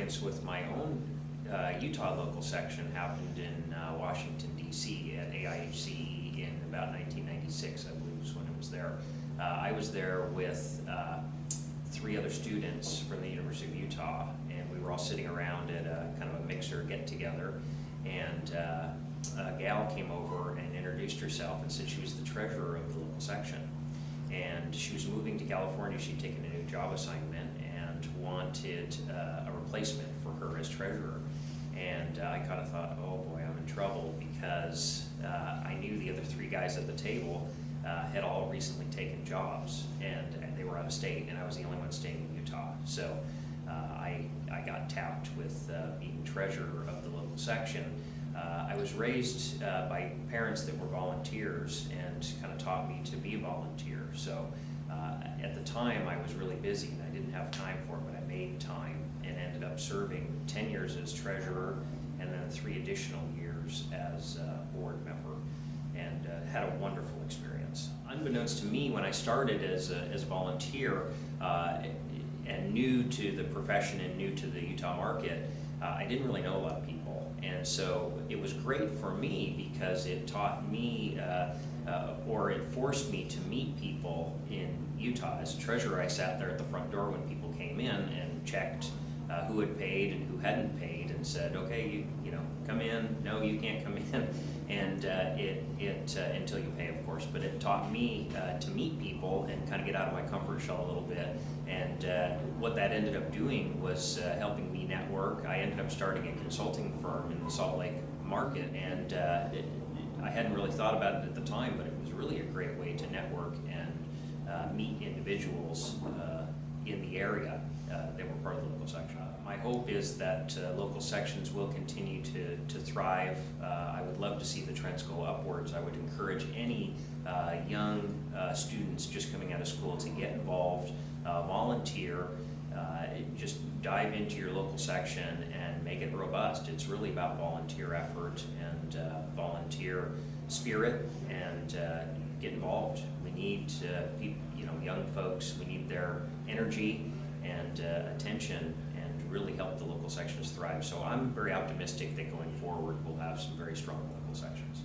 experience with my own Utah local section happened in Washington, D.C. at AIHC in about 1996, I believe was when it was there. I was there with 3 other students from the University of Utah, and we were all sitting around at a kind of a mixer get-together, and a gal came over and introduced herself and said she was the treasurer of the local section. And she was moving to California. She'd taken a new job assignment and wanted a replacement for her as treasurer. And I kind of thought, oh boy, I'm in trouble, because I knew the other 3 guys at the table had all recently taken jobs, and they were out of state, and I was the only one staying in Utah. So I got tapped with being treasurer of the local section. I was raised by parents that were volunteers and kind of taught me to be a volunteer. So at the time I was really busy and I didn't have time for it, but I made time and ended up serving 10 years as treasurer and then 3 additional years as a board member, and had a wonderful experience. Unbeknownst to me, when I started as a volunteer and new to the profession and new to the Utah market, I didn't really know a lot of people, and so it was great for me because it taught me or it forced me to meet people in Utah. As a treasurer, I sat there at the front door when people came in and checked who had paid and who hadn't paid, and said, okay, you know, come in. No, you can't come in, and until you pay, of course. But it taught me to meet people and kind of get out of my comfort shell a little bit. And what that ended up doing was helping me network. I ended up starting a consulting firm in the Salt Lake market, and I hadn't really thought about it at the time, but it was really a great way to network and meet individuals in the area that were part of the local section. My hope is that local sections will continue to thrive. I would love to see the trends go upwards. I would encourage any young students just coming out of school to get involved, volunteer, just dive into your local section and make it robust. It's really about volunteer effort and volunteer spirit, and get involved. We need young folks. We need their energy and attention, and really help the local sections thrive. So I'm very optimistic that going forward we'll have some very strong local sections.